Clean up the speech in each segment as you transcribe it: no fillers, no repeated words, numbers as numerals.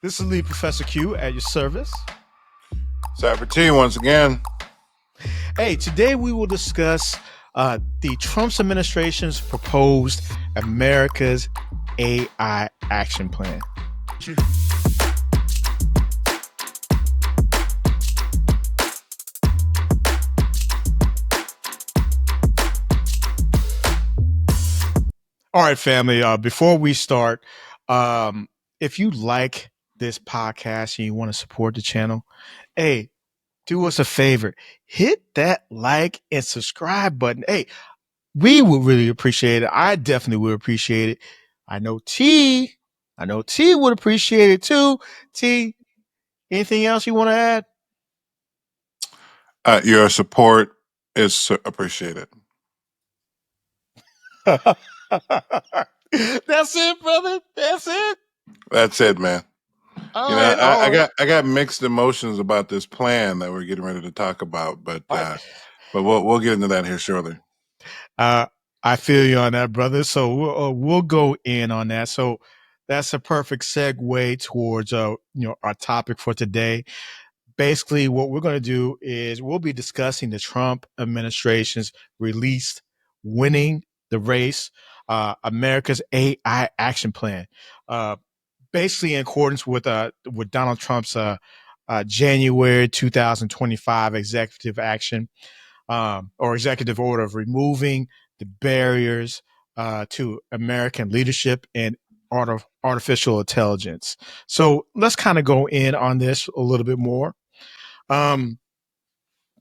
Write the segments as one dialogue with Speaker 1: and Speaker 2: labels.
Speaker 1: This is Lead Professor Q at your service.
Speaker 2: Cyber T once again.
Speaker 1: Hey, today we will discuss the Trump's administration's proposed America's AI action plan. All right, family. Before we start, if you like this podcast and you want to support the channel, hey, do us a favor. Hit that like and subscribe button. Hey, we would really appreciate it. I definitely would appreciate it. I know T would appreciate it too. T, anything else you want to
Speaker 2: add? Your support is appreciated.
Speaker 1: That's it, brother. That's it.
Speaker 2: That's it, man.
Speaker 1: All right.
Speaker 2: I got mixed emotions about this plan that we're getting ready to talk about, but we'll get into that here shortly.
Speaker 1: I feel you on that, brother. So we'll go in on that. So that's a perfect segue towards our topic for today. Basically, what we're going to do is we'll be discussing the Trump administration's released winning the race, America's AI action plan. Basically, in accordance with Donald Trump's January 2025 executive action or executive order of removing the barriers to American leadership and artificial intelligence. So let's kind of go in on this a little bit more.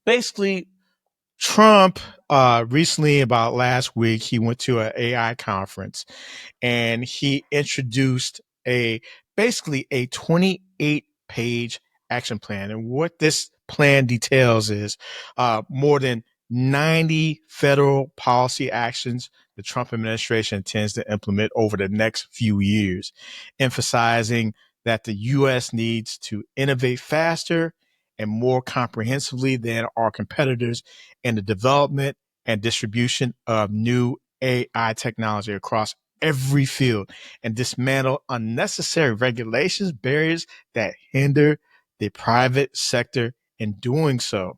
Speaker 1: Basically, Trump recently, about last week, he went to an AI conference and he introduced basically a 28-page action plan. And what this plan details is more than 90 federal policy actions the Trump administration intends to implement over the next few years, emphasizing that the U.S. needs to innovate faster and more comprehensively than our competitors in the development and distribution of new AI technology across every field and dismantle unnecessary regulations, barriers that hinder the private sector in doing so.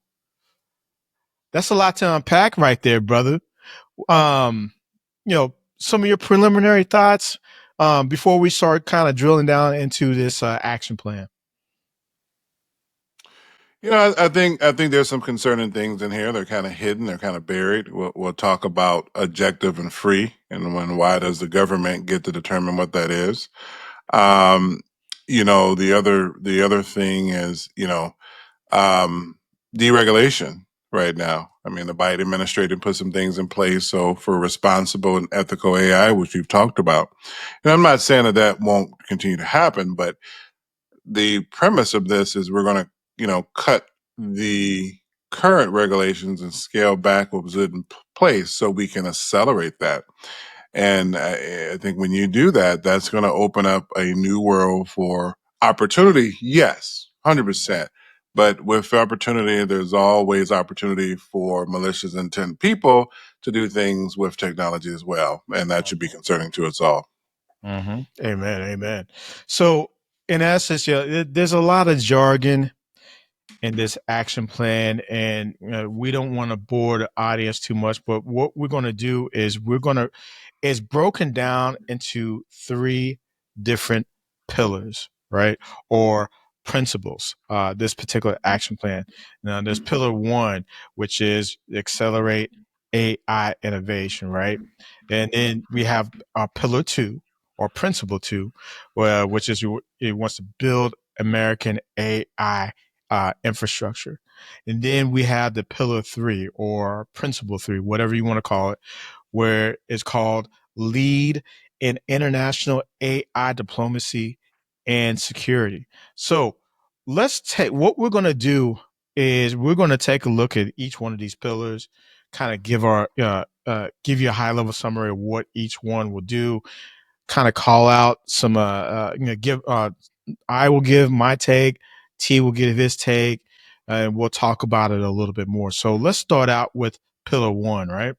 Speaker 1: That's a lot to unpack right there, brother. Some of your preliminary thoughts before we start kind of drilling down into this action plan.
Speaker 2: I think there's some concerning things in here. They're kind of hidden. They're kind of buried. We'll talk about objective and free, and why does the government get to determine what that is? The other thing is deregulation right now. I mean, the Biden administration put some things in place so for responsible and ethical AI, which we've talked about. And I'm not saying that won't continue to happen, but the premise of this is we're going to cut the current regulations and scale back what was in place so we can accelerate that. And I think when you do that, that's going to open up a new world for opportunity. Yes, 100%. But with opportunity, there's always opportunity for malicious intent people to do things with technology as well. And that should be concerning to us all.
Speaker 1: Mm-hmm. Amen. Amen. So in essence, there's a lot of jargon in this action plan, and we don't want to bore the audience too much, but what we're going to do is it's broken down into three different pillars, right? Or principles, this particular action plan. Now there's pillar one, which is accelerate AI innovation, right? And then we have pillar two or principle two, which is it wants to build American AI infrastructure. And then we have the pillar three or principle three, whatever you want to call it, where it's called lead in international AI diplomacy and security. So let's take what we're going to do is we're going to take a look at each one of these pillars, kind of give you a high level summary of what each one will do, kind of call out some I will give my take, T will give his take, and we'll talk about it a little bit more. So let's start out with pillar one, right?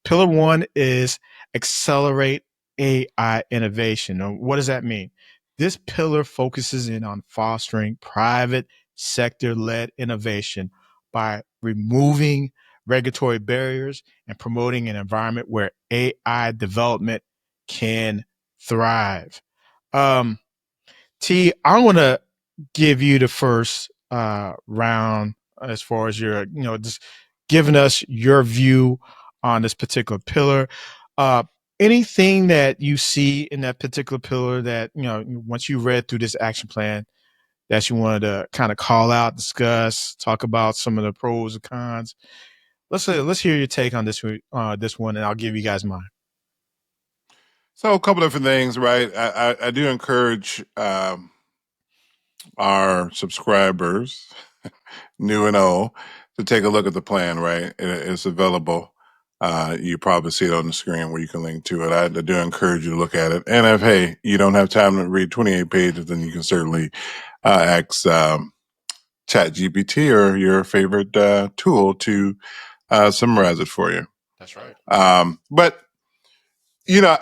Speaker 1: Pillar one is accelerate AI innovation. Now, what does that mean? This pillar focuses in on fostering private sector led innovation by removing regulatory barriers and promoting an environment where AI development can thrive. Um, I want to give you the first round as far as your, just giving us your view on this particular pillar. Uh, Anything that you see in that particular pillar that, once you read through this action plan that you wanted to kind of call out, discuss, talk about some of the pros and cons. Let's hear your take on this one, and I'll give you guys mine.
Speaker 2: So a couple different things, right? I do encourage our subscribers, new and old, to take a look at the plan, right? It's available. You probably see it on the screen where you can link to it. I do encourage you to look at it. And if, hey, you don't have time to read 28 pages, then you can certainly ask Chat GPT or your favorite tool to summarize it for you.
Speaker 1: That's right.
Speaker 2: But you know,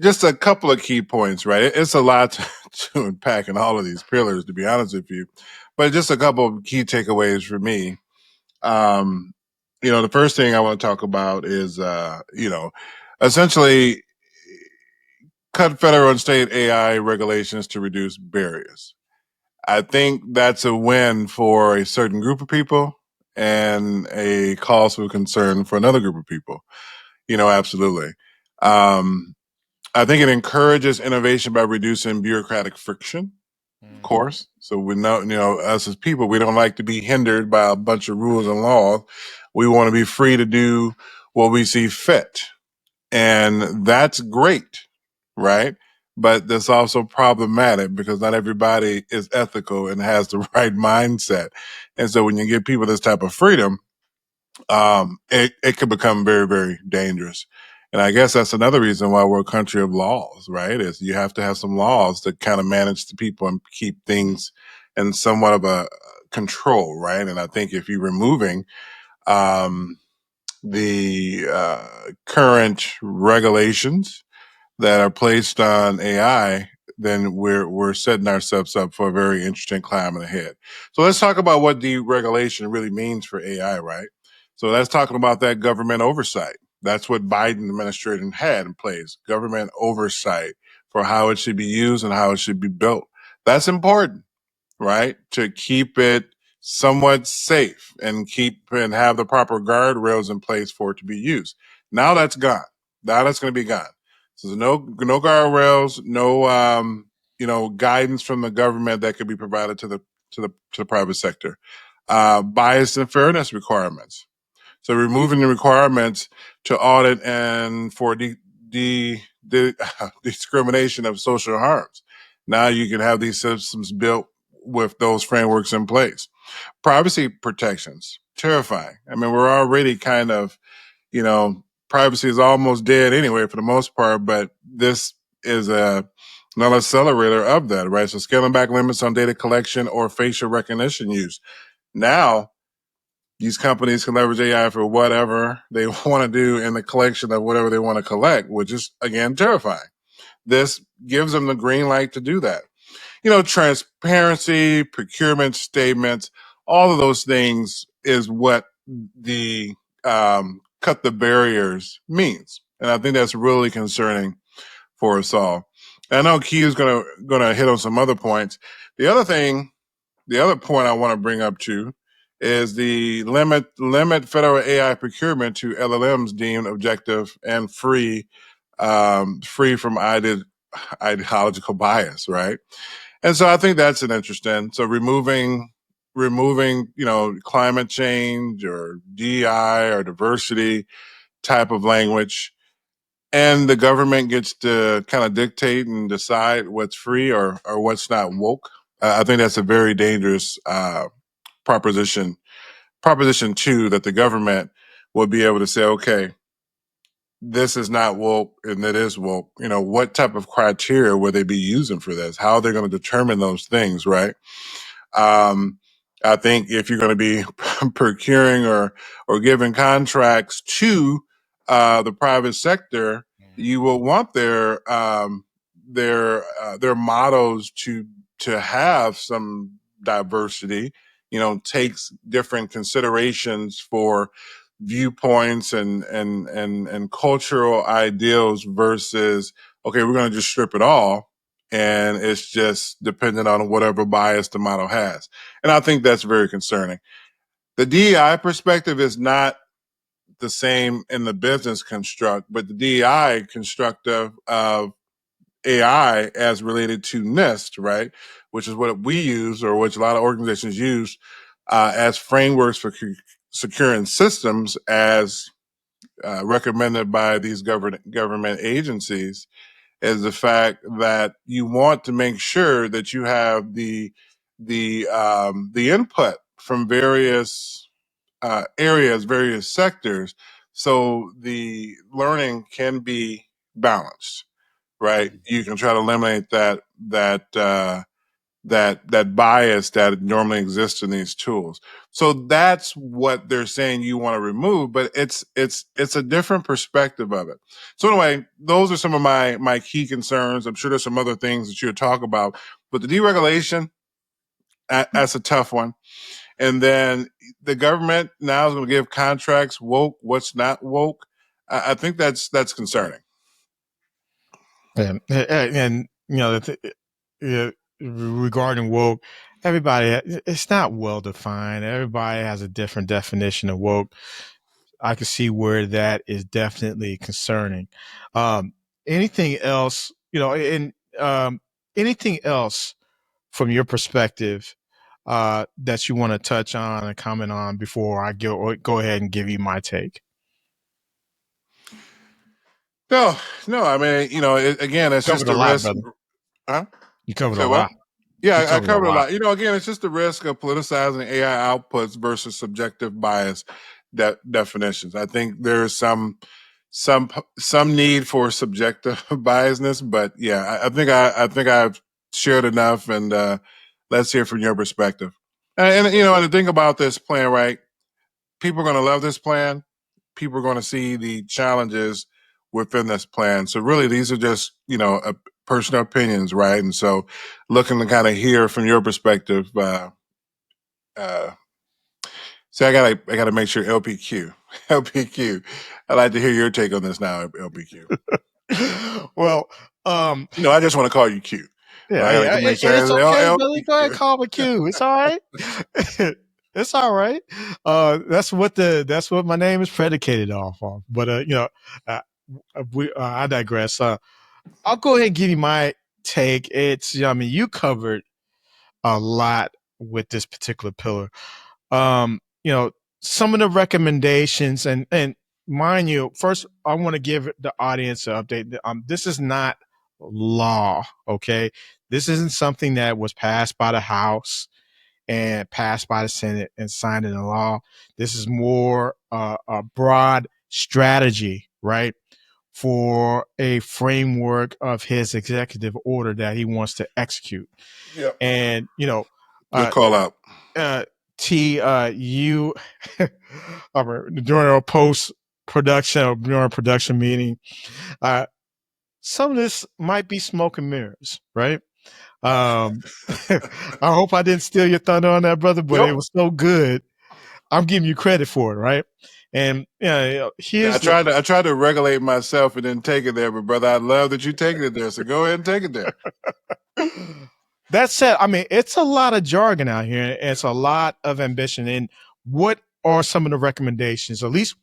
Speaker 2: just a couple of key points, right? It's a lot to unpack in all of these pillars, to be honest with you. But just a couple of key takeaways for me. Um, the first thing I want to talk about is, essentially cut federal and state AI regulations to reduce barriers. I think that's a win for a certain group of people and a cause for concern for another group of people. Absolutely. Um, I think it encourages innovation by reducing bureaucratic friction, of
Speaker 1: Mm-hmm.
Speaker 2: course. So we know, us as people, we don't like to be hindered by a bunch of rules and laws. We want to be free to do what we see fit. And that's great, right? But that's also problematic because not everybody is ethical and has the right mindset. And so when you give people this type of freedom, it could become very, very dangerous. And I guess that's another reason why we're a country of laws, right? Is you have to have some laws to kind of manage the people and keep things in somewhat of a control, right? And I think if you're removing um, the current regulations that are placed on AI, then we're setting ourselves up for a very interesting climate ahead. So let's talk about what deregulation really means for AI, right? So that's talking about that government oversight. That's what Biden administration had in place, government oversight for how it should be used and how it should be built. That's important, right? To keep it somewhat safe and keep and have the proper guardrails in place for it to be used. Now that's gone. Now that's going to be gone. So there's no guardrails, no guidance from the government that could be provided to the private sector. Bias and fairness requirements. So removing the requirements to audit and for the discrimination of social harms. Now you can have these systems built with those frameworks in place. Privacy protections, terrifying. I mean, we're already kind of, privacy is almost dead anyway for the most part, but this is another accelerator of that, right? So scaling back limits on data collection or facial recognition use. Now, these companies can leverage AI for whatever they want to do in the collection of whatever they want to collect, which is, again, terrifying. This gives them the green light to do that. Transparency, procurement statements, all of those things is what the cut the barriers means. And I think that's really concerning for us all. And I know Key is gonna hit on some other points. The other thing, the other point I want to bring up too is the limit federal AI procurement to LLMs deemed objective and free from ideological bias, right? And so I think that's an interesting. So removing climate change or DI or diversity type of language, and the government gets to kind of dictate and decide what's free or what's not woke. I think that's a very dangerous proposition. Proposition two, that the government will be able to say, okay, this is not woke and that is woke. What type of criteria will they be using for this? How are they going to determine those things, right? Um, I think if you're going to be procuring or giving contracts to the private sector, you will want their mottos to have some diversity, takes different considerations for viewpoints and cultural ideals versus, okay, we're going to just strip it all and it's just dependent on whatever bias the model has. And I think that's very concerning. The DEI perspective is not the same in the business construct, but the DEI construct of AI as related to NIST, right? Which is what we use, or which a lot of organizations use as frameworks for securing systems, as recommended by these government agencies, is the fact that you want to make sure that you have the input from various areas, various sectors, so the learning can be balanced, right? You can try to eliminate that bias that normally exists in these tools. So that's what they're saying you want to remove, but it's a different perspective of it. So anyway, those are some of my key concerns. I'm sure there's some other things that you'll talk about, but the deregulation, that's a tough one. And then the government now is going to give contracts woke, what's not woke. I think that's concerning.
Speaker 1: And regarding woke, everybody, it's not well defined. Everybody has a different definition of woke. I can see where that is definitely concerning. Um, anything else, and anything else from your perspective that you want to touch on and comment on before I go ahead and give you my take?
Speaker 2: No, no. I mean, again, it's just
Speaker 1: Covered a
Speaker 2: the
Speaker 1: lot,
Speaker 2: risk.
Speaker 1: brother.
Speaker 2: Huh?
Speaker 1: You covered
Speaker 2: Say
Speaker 1: a
Speaker 2: what?
Speaker 1: lot. You
Speaker 2: Yeah, I
Speaker 1: covered a
Speaker 2: covered a
Speaker 1: lot.
Speaker 2: lot. Again, it's just the risk of politicizing AI outputs versus subjective bias definitions. I think there's some some need for subjective biasness, but yeah, I think I've shared enough, and let's hear from your perspective. And the thing about this plan, right? People are going to love this plan. People are going to see the challenges within this plan. So really, these are just personal opinions, right? And so, looking to kind of hear from your perspective. Uh, so I gotta make sure LPQ, LPQ. I'd like to hear your take on this now, LPQ.
Speaker 1: Well, um,
Speaker 2: I just want to call you Q, but I
Speaker 1: yeah,
Speaker 2: gotta
Speaker 1: yeah,
Speaker 2: make sure
Speaker 1: it's
Speaker 2: it's
Speaker 1: okay, brother. Go ahead,
Speaker 2: LPQ.
Speaker 1: call me Q. It's all right. It's all right. That's what my name is predicated off of. But uh, I digress. I'll go ahead and give you my take. I mean, you covered a lot with this particular pillar. Um, you know, some of the recommendations, and mind you, first I want to give the audience an update. This is not law, okay? This isn't something that was passed by the House and passed by the Senate and signed into law. This is more a broad strategy, right? For a framework of his executive order that he wants to execute.
Speaker 2: Yep.
Speaker 1: And,
Speaker 2: Good
Speaker 1: uh,
Speaker 2: call out.
Speaker 1: uh, you during our post production or during production meeting, uh, some of this might be smoke and mirrors, right? Um, I hope I didn't steal your thunder on that, brother, but it
Speaker 2: Yep.
Speaker 1: was so good. I'm giving you credit for it, right? And
Speaker 2: Yeah, I
Speaker 1: here's the
Speaker 2: tried to I tried to regulate myself and didn't take it there, but brother, I love that you taking it there. So go ahead and take it there.
Speaker 1: that said, I mean, it's a lot of jargon out here. It's a lot of ambition. And what are some of the recommendations? At least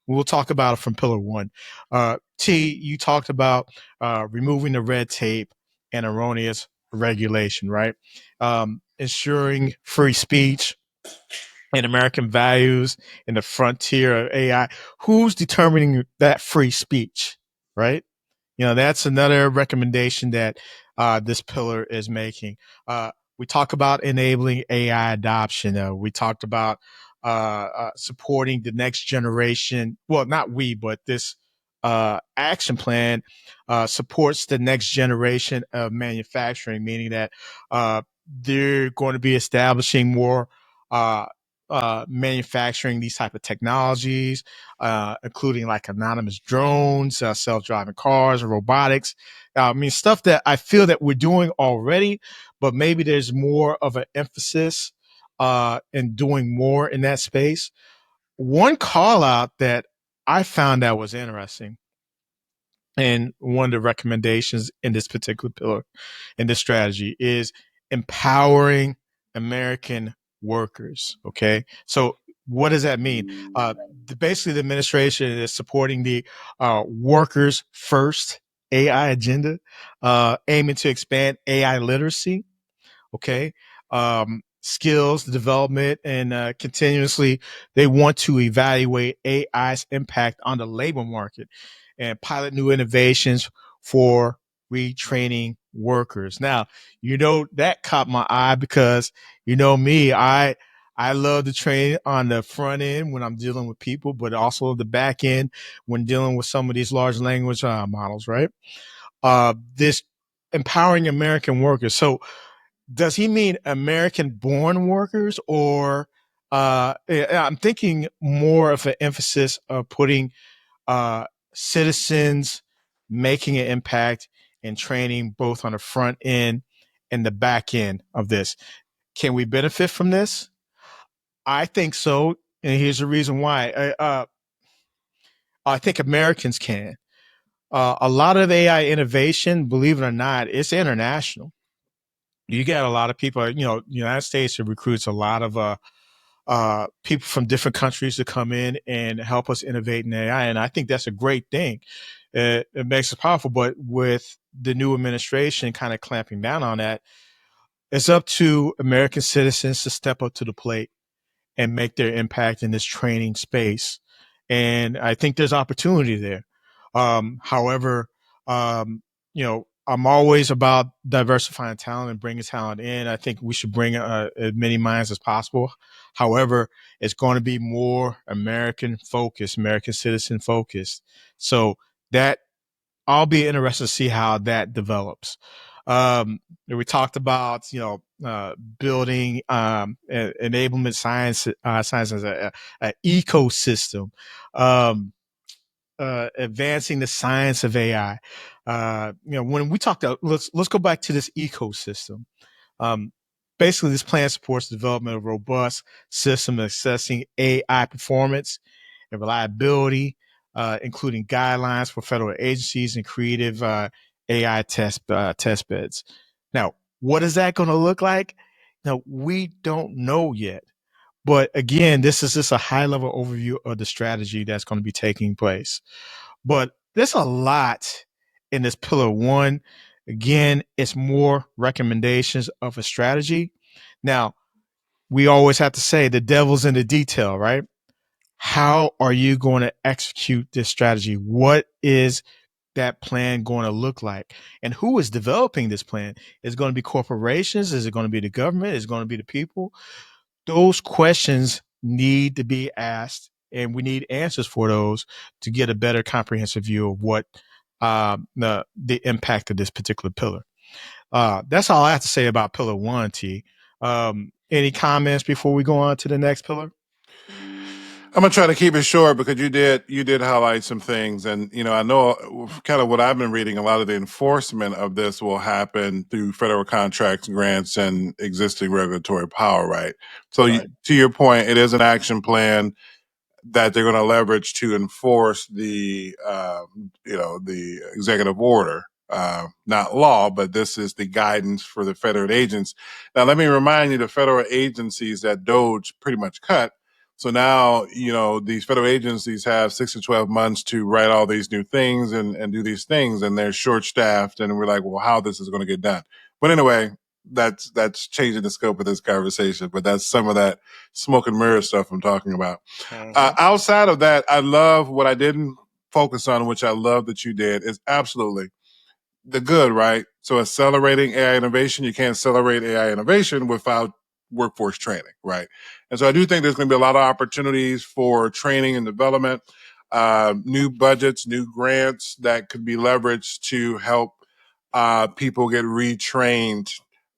Speaker 1: we'll talk about it from pillar one. You talked about removing the red tape and erroneous regulation, right? Ensuring free speech and American values in the frontier of AI. Who's determining that free speech, right? That's another recommendation that this pillar is making. We talk about enabling AI adoption. We talked about supporting the next generation. Well, not we, but this action plan supports the next generation of manufacturing, meaning that they're going to be establishing more manufacturing these type of technologies, including like autonomous drones, self-driving cars, robotics. I mean, stuff that I feel that we're doing already, but maybe there's more of an emphasis in doing more in that space. One call out that I found that was interesting, and one of the recommendations in this particular pillar in this strategy is empowering American workers. Okay. So what does that mean? Basically, the administration is supporting the workers first AI agenda, aiming to expand AI literacy, okay, skills development, and continuously they want to evaluate AI's impact on the labor market and pilot new innovations for retraining workers. Now, that caught my eye because me, I love to train on the front end when I'm dealing with people, but also the back end when dealing with some of these large language models, right? This empowering American workers. So does he mean American born workers, or I'm thinking more of an emphasis of putting uh, citizens making an impact and training both on the front end and the back end of this. Can we benefit from this? I think so. And here's the reason why. I think Americans can. A lot of AI innovation, believe it or not, it's international. You get a lot of people, the United States recruits a lot of people from different countries to come in and help us innovate in AI. And I think that's a great thing. It makes it powerful. But with the new administration kind of clamping down on that, it's up to American citizens to step up to the plate and make their impact in this training space. And I think there's opportunity there. However, I'm always about diversifying talent and bringing talent in. I think we should bring as many minds as possible. However, it's going to be more American focused, American citizen focused. So that I'll be interested to see how that develops. We talked about building enablement science as a ecosystem, um, advancing the science of AI. When we talked about, let's go back to this ecosystem. Um, Basically, this plan supports the development of a robust system assessing AI performance and reliability, including guidelines for federal agencies and creative AI test beds. Now, what is that going to look like? Now, we don't know yet. But again, this is just a high level overview of the strategy that's going to be taking place. But there's a lot in this pillar one. Again, it's more recommendations of a strategy. Now, we always have to say the devil's in the detail, right? How are you going to execute this strategy? What is that plan going to look like? And who is developing this plan? Is it going to be corporations? Is it going to be the government? Is it going to be the people? Those questions need to be asked, and we need answers for those to get a better comprehensive view of what the impact of this particular pillar. That's all I have to say about pillar one. T. Any comments before we go on to the next pillar?
Speaker 2: I'm gonna try to keep it short because you did highlight some things, and I know kind of what I've been reading. A lot of the enforcement of this will happen through federal contracts, grants, and existing regulatory power. Right. So
Speaker 1: Right.
Speaker 2: to your point, it is an action plan that they're going to leverage to enforce the executive order, not law, but this is the guidance for the federal agents. Now, let me remind you, the federal agencies that Doge pretty much cut. So now, these federal agencies have 6 to 12 months to write all these new things and do these things, and they're short staffed. And we're like, well, how this is going to get done? But anyway, that's changing the scope of this conversation. But that's some of that smoke and mirror stuff I'm talking about.
Speaker 1: Mm-hmm.
Speaker 2: Outside of that, I love what I didn't focus on, which I love that you did, is absolutely the good, right? So accelerating AI innovation, you can't accelerate AI innovation without workforce training, right? And so I do think there's going to be a lot of opportunities for training and development, new budgets, new grants that could be leveraged to help people get retrained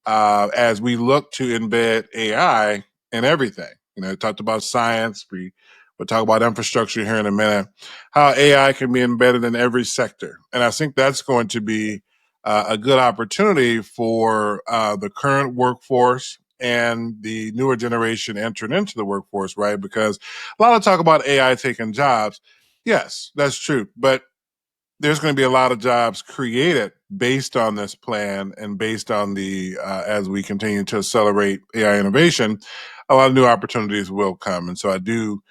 Speaker 2: as we look to embed AI in everything. I talked about science. We'll talk about infrastructure here in a minute. How AI can be embedded in every sector, and I think that's going to be a good opportunity for the current workforce and the newer generation entering into the workforce, right? Because a lot of talk about AI taking jobs. Yes, that's true, but there's going to be a lot of jobs created based on this plan and based on the as we continue to accelerate AI innovation, a lot of new opportunities will come. And so I do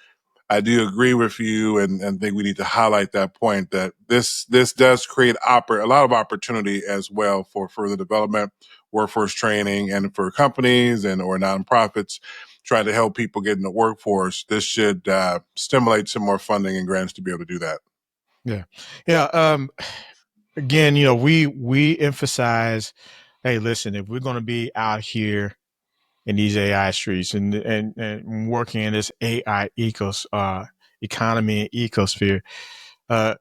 Speaker 2: agree with you, and think we need to highlight that point that this does create a lot of opportunity as well for further development, workforce training, and for companies and or nonprofits trying to help people get in the workforce. This should stimulate some more funding and grants to be able to do that.
Speaker 1: Yeah. Yeah. Again, we emphasize, hey, listen, if we're going to be out here in these AI streets and working in this AI economy and ecosphere,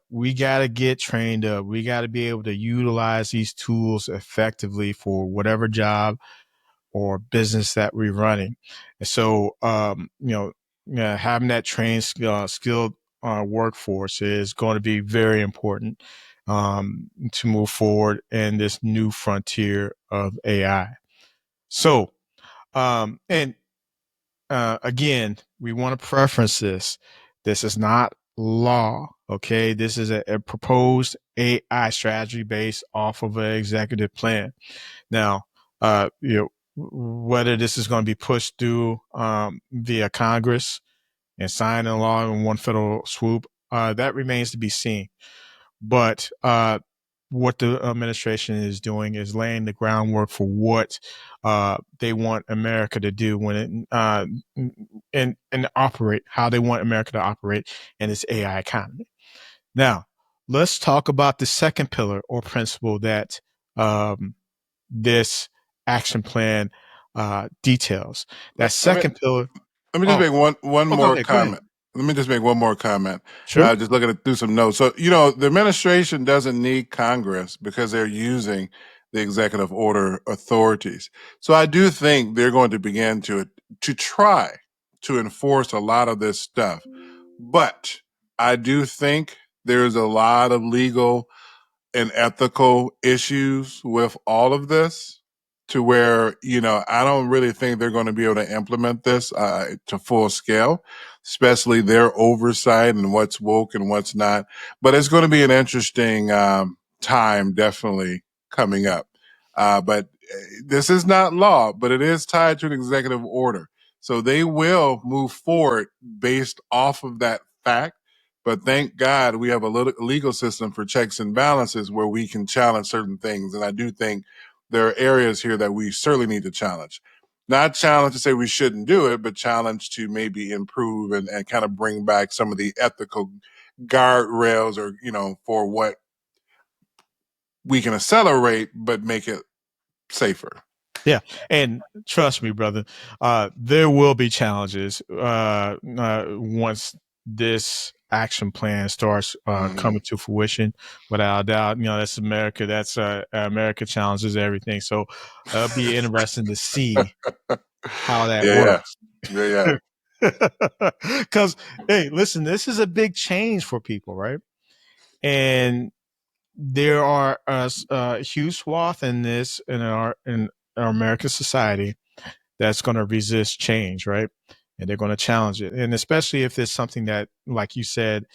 Speaker 1: we got to get trained up. We got to be able to utilize these tools effectively for whatever job or business that we're running. And so, having that trained, skilled workforce is going to be very important to move forward in this new frontier of AI. So, and again, we want to preference this. This is not law. Okay. This is a proposed AI strategy based off of an executive plan. Now, whether this is going to be pushed through via Congress and signed into law in one federal swoop, that remains to be seen. But what the administration is doing is laying the groundwork for what they want America to do when it and operate how they want America to operate in this AI economy. Now, let's talk about the second pillar or principle that um, this action plan details.
Speaker 2: Let,
Speaker 1: That
Speaker 2: let me
Speaker 1: second pillar.
Speaker 2: let me just
Speaker 1: Oh,
Speaker 2: make one
Speaker 1: oh, go
Speaker 2: more
Speaker 1: ahead. Go ahead.
Speaker 2: comment. Let me just make one more comment.
Speaker 1: Sure.
Speaker 2: Just looking through some notes. So, the administration doesn't need Congress because they're using the executive order authorities. So I do think they're going to begin to try to enforce a lot of this stuff. But I do think there's a lot of legal and ethical issues with all of this to where I don't really think they're going to be able to implement this to full scale, especially their oversight and what's woke and what's not. But it's going to be an interesting time definitely coming up. But this is not law, but it is tied to an executive order, so they will move forward based off of that fact. But thank God we have a legal system for checks and balances where we can challenge certain things. And I do think there are areas here that we certainly need to challenge. Not challenge to say we shouldn't do it, but challenge to maybe improve and kind of bring back some of the ethical guardrails or, for what we can accelerate, but make it safer.
Speaker 1: Yeah, and trust me, brother, there will be challenges once this action plan starts
Speaker 2: Mm-hmm.
Speaker 1: coming to fruition. Without a doubt, that's America. That's America challenges everything. So it'll be interesting to see how that
Speaker 2: Yeah, yeah,
Speaker 1: works.
Speaker 2: yeah, yeah.
Speaker 1: Because hey, listen, this is a big change for people, right? And there are a huge swath in this in our American society that's going to resist change, right? And they're going to challenge it. And especially if it's something that, like you said,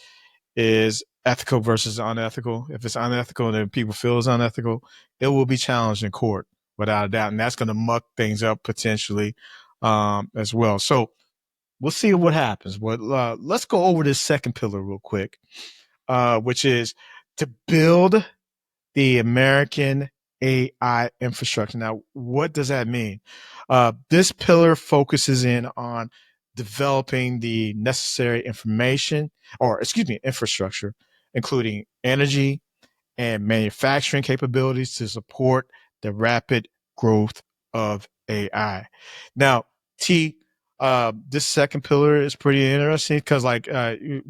Speaker 1: is ethical versus unethical. If it's unethical and then people feel it's unethical, it will be challenged in court without a doubt. And that's going to muck things up potentially as well. So we'll see what happens. But let's go over this second pillar real quick, which is to build the American AI infrastructure. Now, what does that mean? This pillar focuses in on developing the necessary information, or excuse me, infrastructure, including energy, and manufacturing capabilities to support the rapid growth of AI. Now, T, this second pillar is pretty interesting because, like,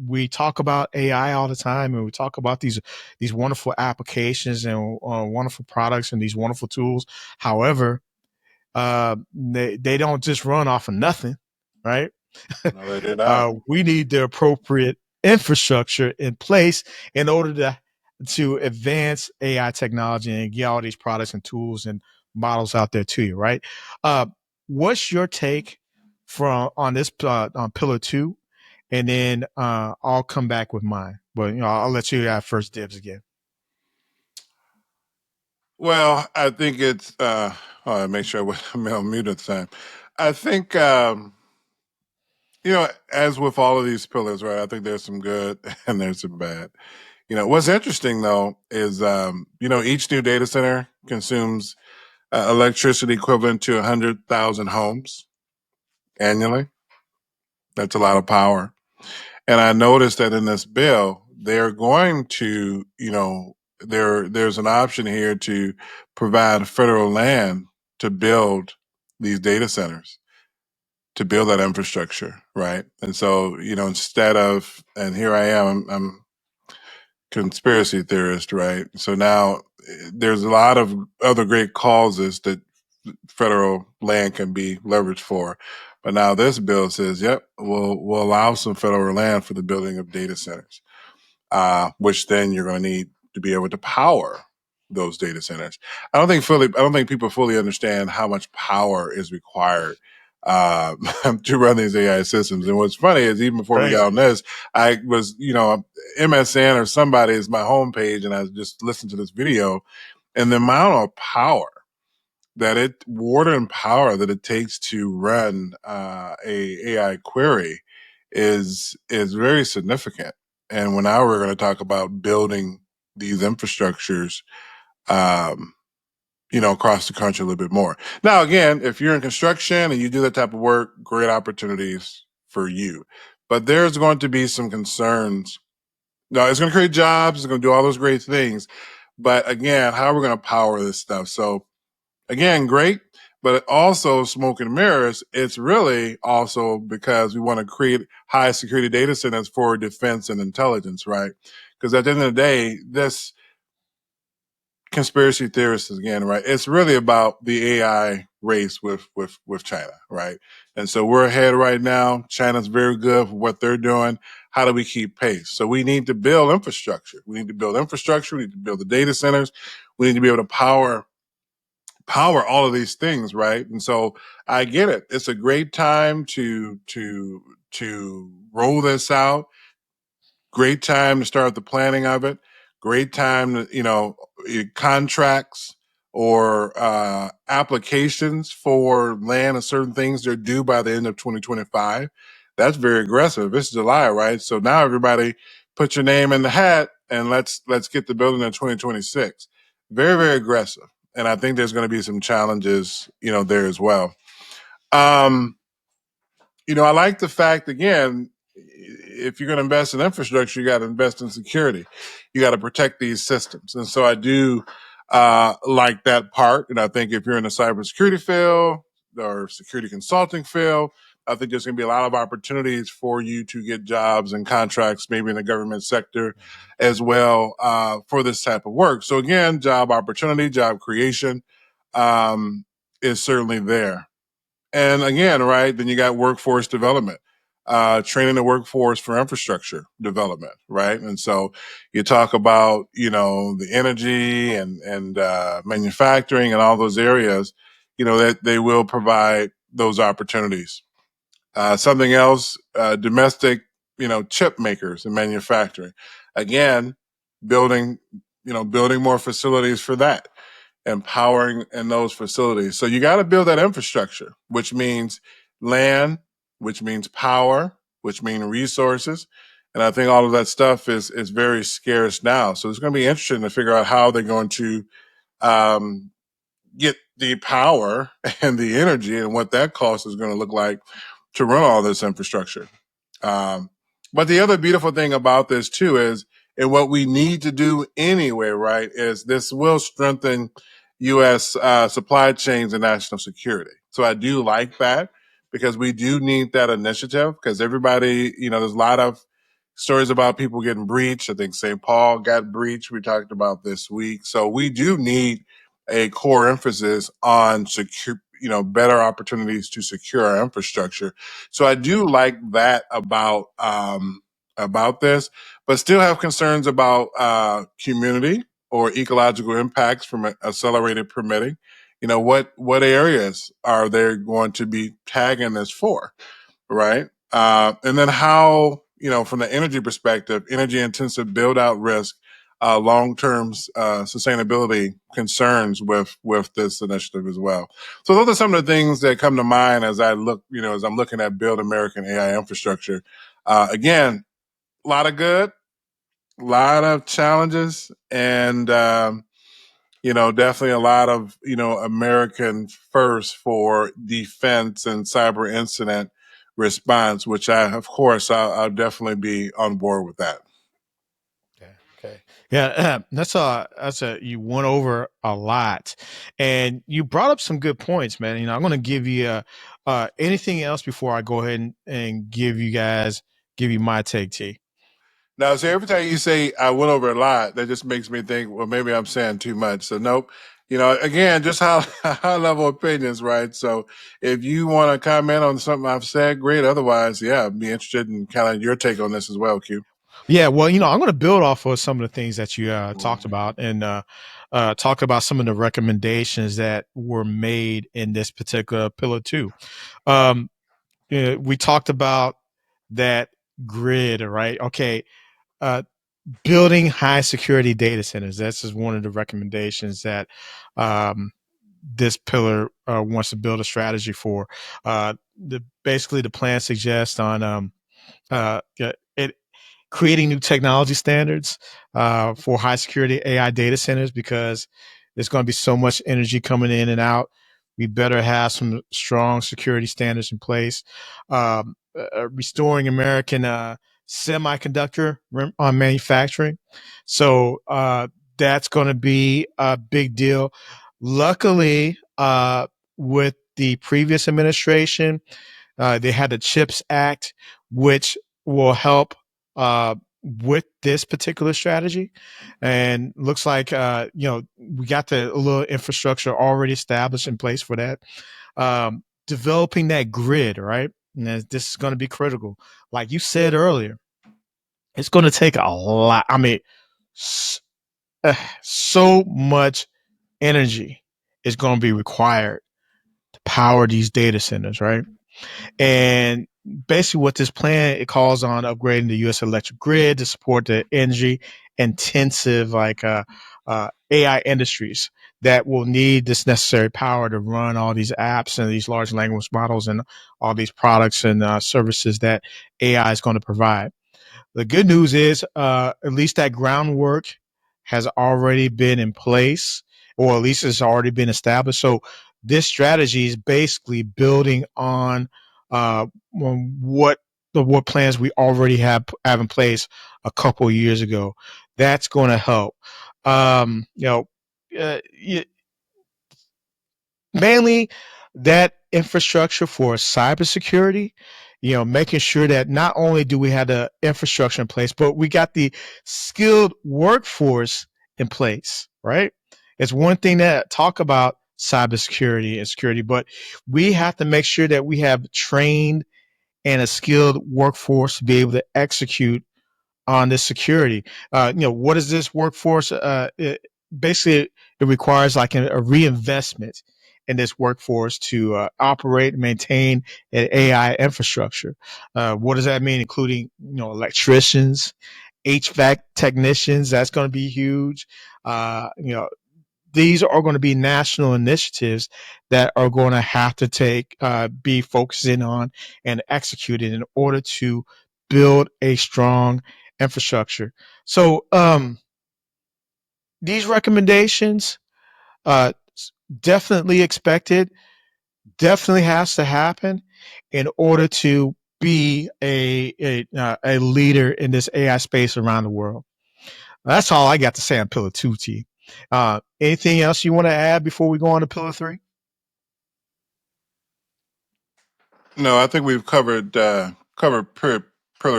Speaker 1: we talk about AI all the time, and we talk about these wonderful applications and wonderful products and these wonderful tools. However, they don't just run off of nothing, right?
Speaker 2: No, they did not.
Speaker 1: We need the appropriate infrastructure in place in order to advance AI technology and get all these products and tools and models out there to you, right? Uh, what's your take from on this on pillar two, and then I'll come back with mine. But I'll let you have first dibs again.
Speaker 2: Well, I think it's. Make sure I'm on mute at the time. I think as with all of these pillars, right? I think there's some good and there's some bad. What's interesting though is each new data center consumes electricity equivalent to 100,000 homes annually. That's a lot of power. And I noticed that in this bill, they're going to, there's an option here to provide federal land to build these data centers, to build that infrastructure, right? And so, instead of, and here I am, I'm conspiracy theorist, right? So now there's a lot of other great causes that federal land can be leveraged for. But now this bill says, yep, we'll allow some federal land for the building of data centers, which then you're going to need to be able to power those data centers. I don't think people fully understand how much power is required uh, to run these AI systems. And what's funny is even before we got
Speaker 1: Crazy.
Speaker 2: on this, I was, MSN or somebody is my homepage, and I just listened to this video, and the amount of power water and power that it takes to run a AI query is very significant. And when now we're going to talk about building these infrastructures, um, across the country a little bit more. Now, again, if you're in construction and you do that type of work, great opportunities for you. But there's going to be some concerns. No, it's going to create jobs. It's going to do all those great things. But again, how are we going to power this stuff? So again, great, but also smoke and mirrors. It's really also because we want to create high security data centers for defense and intelligence, right? Because at the end of the day, this conspiracy theorists again, right? It's really about the AI race with China, right? And so we're ahead right now. China's very good for what they're doing. How do we keep pace? So we need to build infrastructure. We need to build infrastructure. We need to build the data centers. We need to be able to power all of these things, right? And so I get it. It's a great time to roll this out. Great time to start the planning of it. Great time to contracts or applications for land and certain things they're due by the end of 2025. That's very aggressive. It's July, right? So now everybody put your name in the hat and let's get the building in 2026. Very, very aggressive. And I think there's going to be some challenges, there as well. Um, I like the fact again, if you're going to invest in infrastructure, you got to invest in security. You got to protect these systems, and so I do like that part. And I think if you're in the cybersecurity field or security consulting field, I think there's going to be a lot of opportunities for you to get jobs and contracts, maybe in the government sector as well, for this type of work. So again, job opportunity, job creation is certainly there. And again, right, then you got workforce development, training the workforce for infrastructure development, right? And so you talk about, the energy and manufacturing and all those areas, that they will provide those opportunities. Something else, domestic, chip makers and manufacturing. Again, building, building more facilities for that, empowering in those facilities. So you got to build that infrastructure, which means land, which means power, which means resources. And I think all of that stuff is very scarce now. So it's going to be interesting to figure out how they're going to um, get the power and the energy and what that cost is going to look like to run all this infrastructure. Um, but the other beautiful thing about this too is, and what we need to do anyway, right, is this will strengthen U.S. Supply chains and national security. So I do like that because we do need that initiative because everybody, there's a lot of stories about people getting breached. I think St. Paul got breached. We talked about this week. So we do need a core emphasis on better opportunities to secure our infrastructure. So I do like that about this, but still have concerns about community or ecological impacts from accelerated permitting. What areas are they going to be tagging this for, right? And then how, from the energy perspective, energy intensive build out risk, long term sustainability concerns with this initiative as well. So those are some of the things that come to mind as I look, as I'm looking at Build American AI Infrastructure. Again, a lot of good, a lot of challenges, and definitely a lot of American first for defense and cyber incident response, which of course, I'll definitely be on board with that.
Speaker 1: Yeah. Okay. Yeah. That's a you went over a lot, and you brought up some good points, man. I'm going to give you anything else before I go ahead and give you my take, T.
Speaker 2: Now, so every time you say I went over a lot, that just makes me think, well, maybe I'm saying too much. So nope. Again, just high level opinions, right? So if you want to comment on something I've said, great. Otherwise, yeah, I'd be interested in kind of your take on this as well, Q.
Speaker 1: Yeah. Well, I'm going to build off of some of the things that you talked about and talk about some of the recommendations that were made in this particular pillar two. Um, we talked about that grid, right? Okay. Uh, Building high security data centers. That's just one of the recommendations that um, this pillar wants to build a strategy for. Basically, the plan suggests on it creating new technology standards for high security AI data centers because there's going to be so much energy coming in and out. We better have some strong security standards in place. Restoring American semiconductor manufacturing. So that's going to be a big deal. Luckily, with the previous administration, they had the CHIPS Act, which will help with this particular strategy. And looks like we got the little infrastructure already established in place for that. Developing that grid, right? And this is going to be critical. Like you said earlier, it's going to take a lot. I mean, so much energy is going to be required to power these data centers, right? And basically, what this plan it calls on upgrading the U.S. electric grid to support the energy intensive, like AI industries that will need this necessary power to run all these apps and these large language models and all these products and services that AI is going to provide. The good news is, at least that groundwork has already been in place, or at least it's already been established. So this strategy is basically building on what plans we already have in place a couple of years ago. That's going to help. Um, you know, uh, Mainly that infrastructure for cybersecurity, making sure that not only do we have the infrastructure in place, but we got the skilled workforce in place, right? It's one thing to talk about cybersecurity and security, but we have to make sure that we have trained and a skilled workforce to be able to execute on this security. What is this workforce? Basically, it requires like a reinvestment in this workforce to operate and maintain an AI infrastructure. What does that mean? Including electricians, HVAC technicians. That's going to be huge. These are going to be national initiatives that are going to have to be focusing on and executed in order to build a strong infrastructure. So these recommendations, uh, definitely expected, definitely has to happen in order to be a leader in this AI space around the world. That's all I got to say on Pillar Two, T. Anything else you want to add before we go on to Pillar Three?
Speaker 2: No, I think we've covered Pillar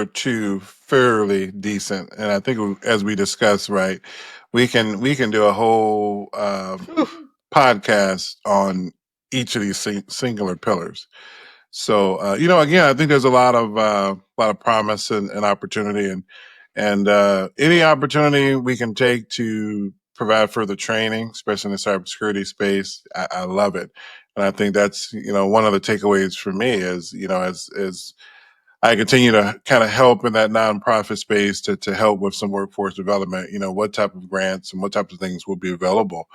Speaker 2: Two fairly decent, and I think as we discussed, right, we can do a whole
Speaker 1: Whew.
Speaker 2: podcast on each of these singular pillars. So again, I think there's a lot of promise and opportunity, and any opportunity we can take to provide further training, especially in the cybersecurity space, I love it. And I think that's one of the takeaways for me is as I continue to kind of help in that nonprofit space to help with some workforce development. What type of grants and what type of things will be available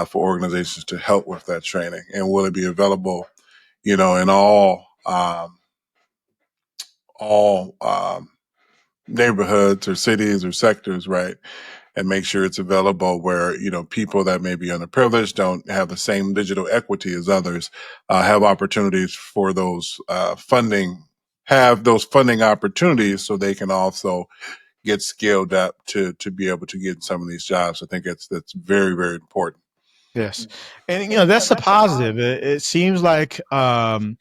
Speaker 2: for organizations to help with that training, and will it be available in all neighborhoods or cities or sectors, right? And make sure it's available where people that may be underprivileged don't have the same digital equity as others, have opportunities for those have those funding opportunities, so they can also get scaled up to be able to get some of these jobs. I think that's very, very important.
Speaker 1: Yes, and that's a positive. It seems like under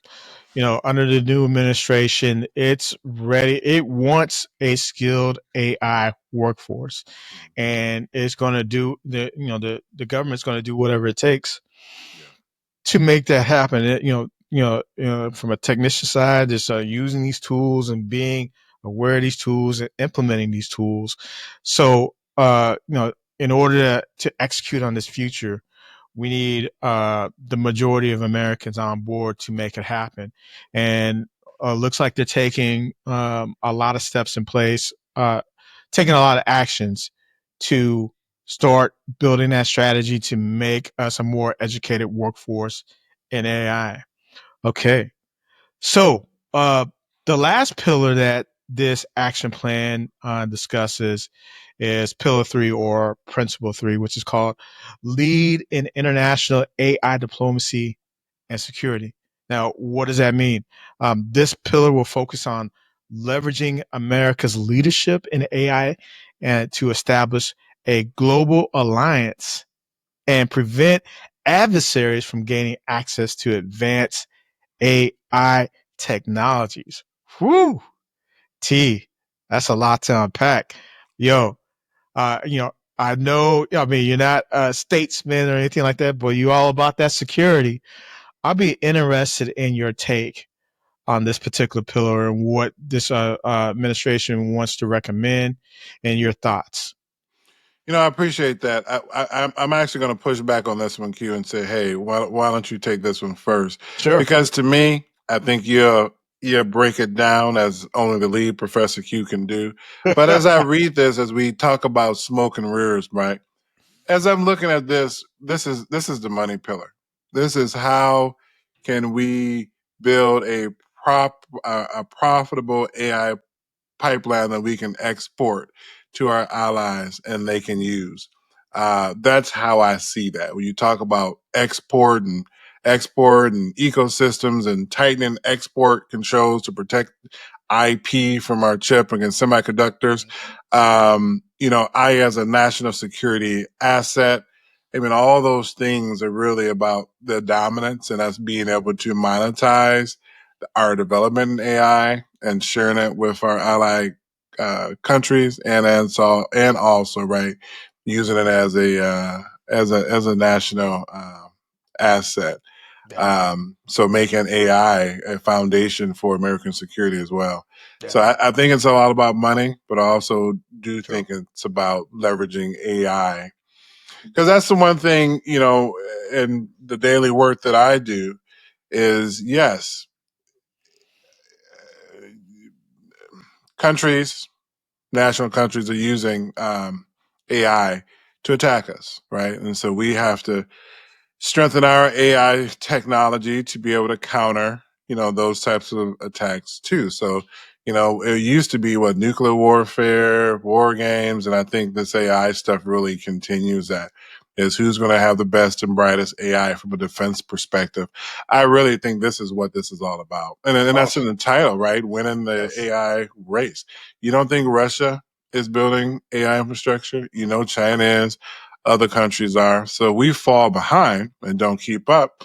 Speaker 1: the new administration, it's ready. It wants a skilled AI workforce, and it's going to do the government's going to do whatever it takes
Speaker 2: Yeah.
Speaker 1: to make that happen. From a technician side, just using these tools and being aware of these tools and implementing these tools. So, in order to execute on this future, we need the majority of Americans on board to make it happen. And looks like they're taking a lot of steps in place, taking a lot of actions to start building that strategy to make us a more educated workforce in AI. Okay. So, the last pillar that this action plan discusses is pillar three or principle three, which is called lead in international AI diplomacy and security. Now, what does that mean? This pillar will focus on leveraging America's leadership in AI and to establish a global alliance and prevent adversaries from gaining access to advanced AI technologies. Whew, T, that's a lot to unpack. Yo, I know, I mean, you're not a statesman or anything like that, but you all about that security. I'll be interested in your take on this particular pillar and what this administration wants to recommend and your thoughts.
Speaker 2: I appreciate that. I'm actually going to push back on this one, Q, and say, hey, why don't you take this one first?
Speaker 1: Sure.
Speaker 2: Because to me, I think you break it down as only the lead Professor Q can do. But as I read this, as we talk about smoke and mirrors, right? As I'm looking at this is the money pillar. This is how can we build a profitable AI pipeline that we can export to our allies and they can use. That's how I see that. When you talk about export and ecosystems and tightening export controls to protect IP from our chip against semiconductors, I as a national security asset. I mean, all those things are really about the dominance and us being able to monetize our development in AI and sharing it with our allied countries, and also right using it as a national asset.
Speaker 1: Yeah,
Speaker 2: So making AI a foundation for American security as well.
Speaker 1: yeah,
Speaker 2: So I think it's a lot about money, but I also do
Speaker 1: true.
Speaker 2: think it's about leveraging AI, because that's the one thing in the daily work that I do is, yes, countries, national countries are using AI to attack us, right? And so we have to strengthen our AI technology to be able to counter, those types of attacks too. So, it used to be what nuclear warfare, war games, and I think this AI stuff really continues that. Is who's going to have the best and brightest AI from a defense perspective. I really think this is what this is all about. And that's in
Speaker 1: Awesome.
Speaker 2: the title, right? Winning the
Speaker 1: Yes.
Speaker 2: AI race. You don't think Russia is building AI infrastructure? China is, other countries are. So we fall behind and don't keep up.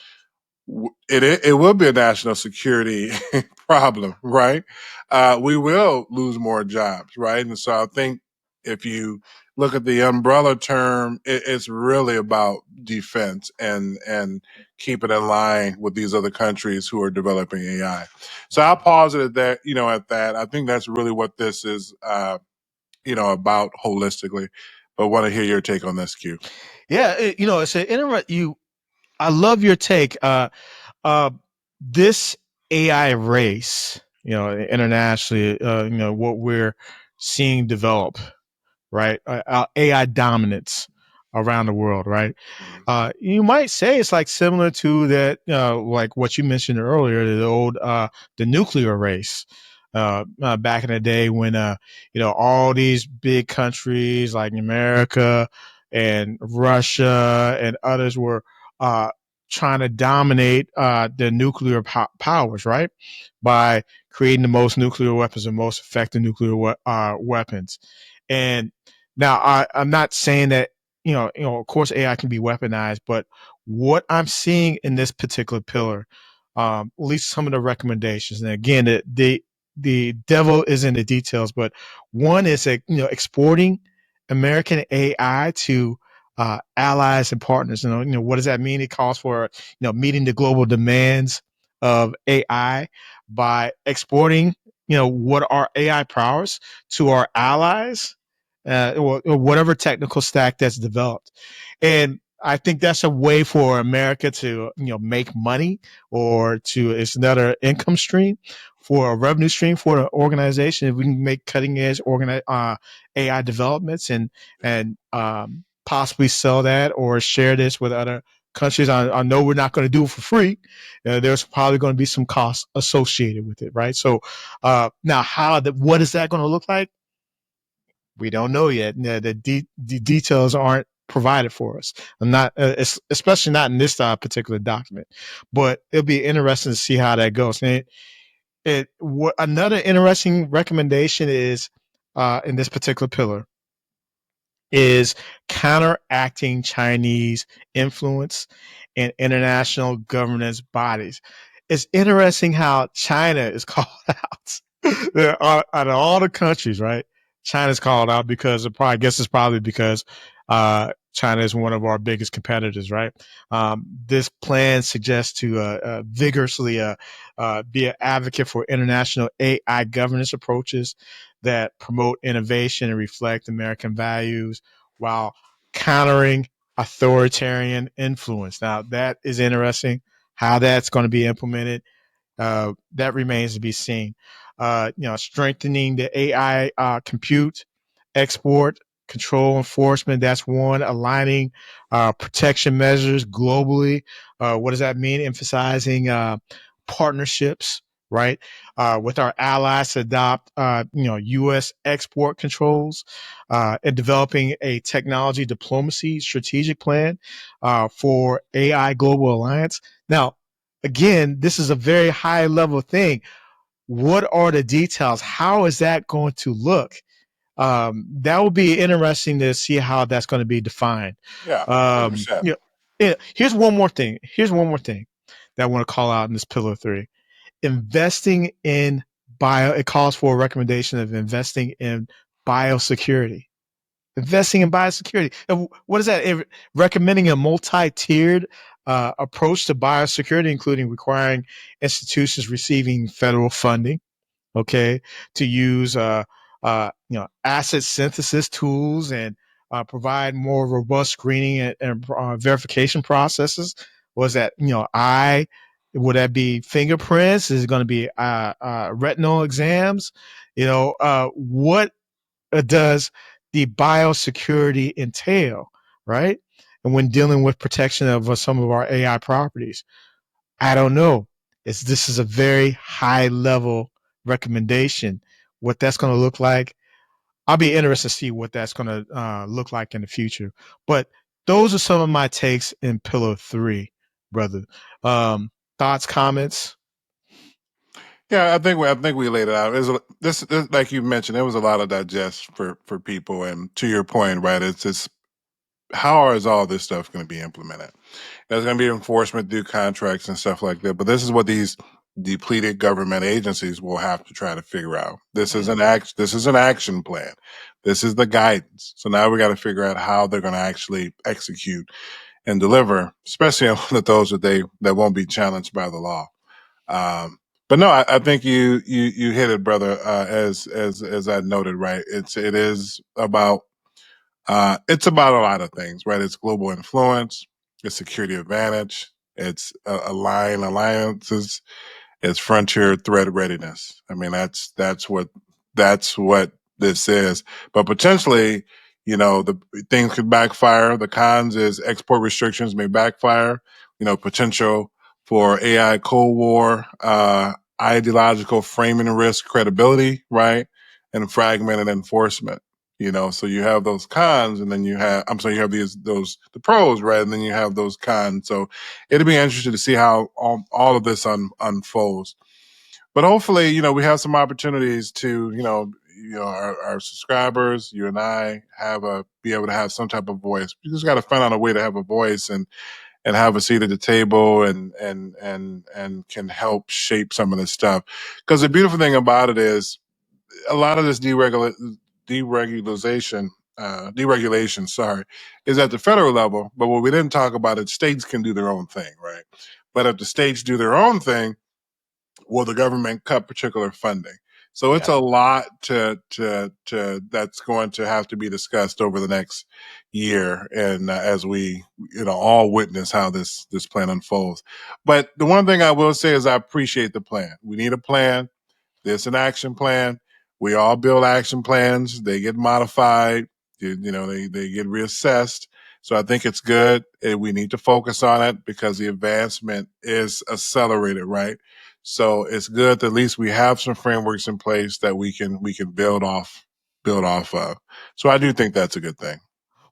Speaker 2: It will be a national security problem, right? We will lose more jobs, right? And so I think if you look at the umbrella term, it's really about defense and keep it in line with these other countries who are developing AI. So I'll pause it at that. At that, I think that's really what this is. About holistically. But want to hear your take on this, Q.
Speaker 1: Yeah, it's an interest. I love your take. Uh, this AI race, internationally, what we're seeing develop, right? AI dominance around the world, right? You might say it's like similar to that, like what you mentioned earlier, the nuclear race. Back in the day when all these big countries like America and Russia and others were uh, trying to dominate the nuclear powers, right? By creating the most nuclear weapons and most effective nuclear weapons. And now I'm not saying that of course AI can be weaponized, but what I'm seeing in this particular pillar, at least some of the recommendations, and again, the devil is in the details, but one is that exporting American AI to allies and partners. What does that mean? It calls for meeting the global demands of AI by exporting what are AI powers to our allies, or whatever technical stack that's developed. And I think that's a way for America to make money, or to it's another income stream for a revenue stream for an organization. If we can make cutting edge AI developments and possibly sell that or share this with other countries. I know we're not going to do it for free. There's probably going to be some costs associated with it, right? So now, what is that going to look like? We don't know yet. The details aren't provided for us. I'm not, especially not in this particular document. But it'll be interesting to see how that goes. And another interesting recommendation is in this particular pillar is counteracting Chinese influence in international governance bodies. It's interesting how China is called out. Out of all the countries, right? China's called out because I guess it's probably because China is one of our biggest competitors, right? This plan suggests to vigorously be an advocate for international AI governance approaches that promote innovation and reflect American values while countering authoritarian influence. Now, that is interesting how that's going to be implemented. That remains to be seen. Strengthening the AI compute, export, control, enforcement. That's one. Aligning protection measures globally. What does that mean? Emphasizing partnerships, right, with our allies to adopt, U.S. export controls, and developing a technology diplomacy strategic plan for AI global alliance. Now, again, this is a very high level thing. What are the details? How is that going to look? That will be interesting to see how that's going to be defined.
Speaker 2: Yeah, 100%.
Speaker 1: Yeah, yeah. Here's one more thing. That I want to call out in this pillar three. Investing in it calls for a recommendation of investing in biosecurity. Investing in biosecurity. And what is that? Recommending a multi-tiered approach to biosecurity, including requiring institutions receiving federal funding, okay, to use asset synthesis tools and provide more robust screening and verification processes. Was that eye? Would that be fingerprints? Is it going to be retinal exams? What does the biosecurity entail, right? And when dealing with protection of some of our AI properties, I don't know. This is a very high level recommendation. What that's going to look like, I'll be interested to see what that's going to look like in the future. But those are some of my takes in Pillar Three, brother. Thoughts, comments?
Speaker 2: Yeah, I think we laid it out. This, like you mentioned, there was a lot of digest for people, and to your point, right? It's just how is all this stuff going to be implemented? There's going to be enforcement through contracts and stuff like that. But this is what these depleted government agencies will have to try to figure out. This is
Speaker 1: Mm.
Speaker 2: an act. This is an action plan. This is the guidance. So now we got to figure out how they're going to actually execute and deliver, especially on those that won't be challenged by the law. Um, but no, I think you hit it, brother. As I noted, right? It's about a lot of things, right? It's global influence, it's security advantage, it's alliances, it's frontier threat readiness. I mean, that's what this is. But potentially, the things could backfire. The cons is export restrictions may backfire. Potential for AI Cold War, ideological framing risk credibility, right, and fragmented enforcement. So you have those cons, and then you have those the pros, right, and then you have those cons. So it'll be interesting to see how all of this unfolds. But hopefully, we have some opportunities to, our subscribers, you and I, be able to have some type of voice. You just got to find out a way to have a voice and have a seat at the table and can help shape some of this stuff. Because the beautiful thing about it is a lot of this deregulation, deregulation, sorry, is at the federal level. But what we didn't talk about is states can do their own thing, right? But if the states do their own thing, will the government cut particular funding? So it's
Speaker 1: Yeah.
Speaker 2: a lot to that's going to have to be discussed over the next year, and as we all witness how this plan unfolds. But the one thing I will say is I appreciate the plan. We need a plan. There's an action plan. We all build action plans. They get modified. They get reassessed. So I think it's good. We need to focus on it because the advancement is accelerated, right? So it's good that at least we have some frameworks in place that we can build off of. So I do think that's a good thing.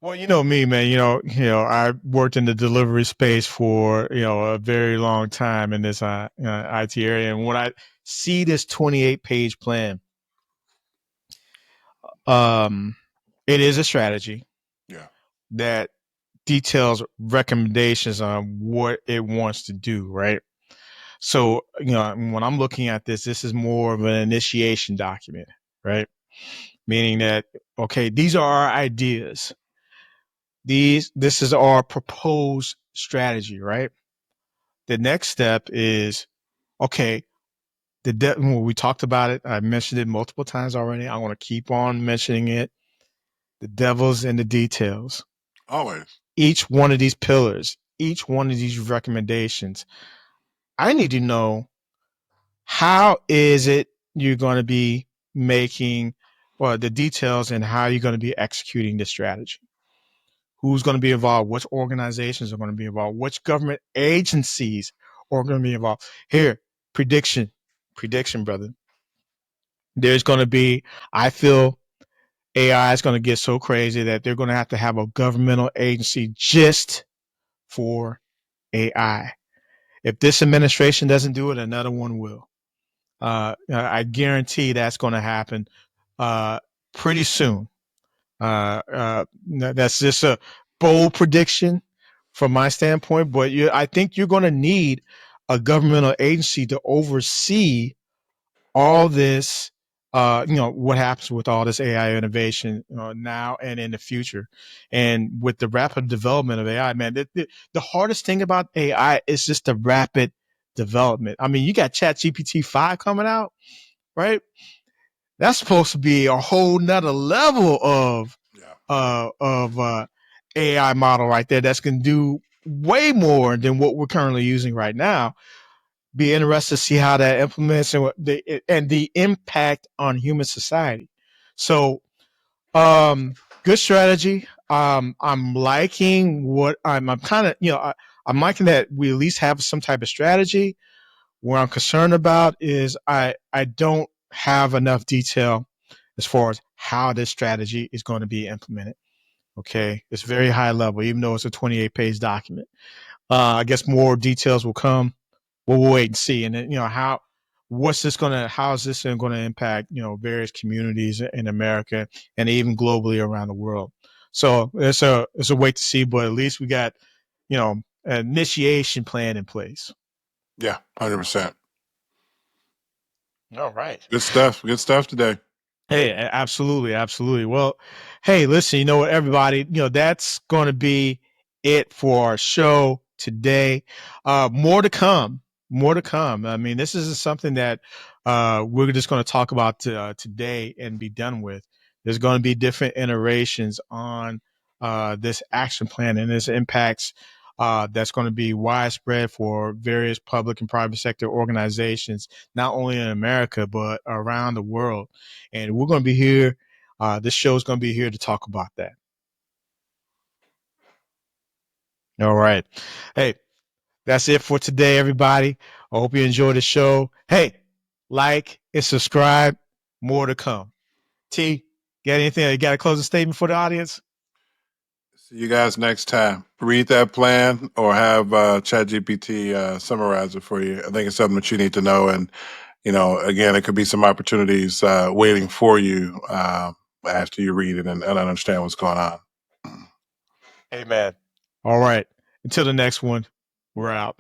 Speaker 1: Well, you know me, man. I worked in the delivery space for a very long time in this IT area, and when I see this 28-page plan, um, it is a strategy
Speaker 2: Yeah.
Speaker 1: that details recommendations on what it wants to do, right? So, when I'm looking at this is more of an initiation document, right? Meaning that, okay, these are our ideas. This is our proposed strategy, right? The next step is, okay, when we talked about it, I mentioned it multiple times already. I want to keep on mentioning it. The devil's in the details.
Speaker 2: Always.
Speaker 1: Each one of these pillars, each one of these recommendations, I need to know how is it you're going to be making or the details and how you're going to be executing this strategy. Who's going to be involved? Which organizations are going to be involved? Which government agencies are going to be involved? Here, prediction, prediction, brother. There's going to be, I feel AI is going to get so crazy that they're going to have a governmental agency just for AI. If this administration doesn't do it, another one will. I guarantee that's going to happen uh, pretty soon. That's just a bold prediction from my standpoint, but I think you're going to need a governmental agency to oversee all this. What happens with all this AI innovation now and in the future, and with the rapid development of AI, man. The hardest thing about AI is just the rapid development. I mean, you got Chat GPT 5 coming out, right? That's supposed to be a whole nother level of
Speaker 2: Yeah.
Speaker 1: uh, of uh, AI model right there that's going to do way more than what we're currently using right now. Be interested to see how that implements and the impact on human society. So, good strategy. I'm liking what I'm kind of, I'm liking that we at least have some type of strategy. Where I'm concerned about is I don't have enough detail as far as how this strategy is going to be implemented. Okay, it's very high level, even though it's a 28-page document. I guess more details will come. We'll wait and see, and then how is this going to impact various communities in America and even globally around the world. So it's a wait to see, but at least we got an initiation plan in place.
Speaker 2: Yeah. 100%.
Speaker 1: All right.
Speaker 2: Good stuff. Good stuff today.
Speaker 1: Hey, absolutely, absolutely. Well, hey, listen, you know what, everybody, that's going to be it for our show today. More to come. More to come. I mean, this is something that we're just going to talk about today and be done with. There's going to be different iterations on this action plan and its impacts. That's going to be widespread for various public and private sector organizations, not only in America, but around the world. And we're going to be here. This show is going to be here to talk about that. All right. Hey, that's it for today, everybody. I hope you enjoyed the show. Hey, like and subscribe. More to come. T, got anything? You got to close a statement for the audience?
Speaker 2: See you guys next time. Read that plan or have ChatGPT summarize it for you. I think it's something that you need to know. And, again, it could be some opportunities waiting for you after you read it and understand what's going on.
Speaker 1: Amen. All right. Until the next one, we're out.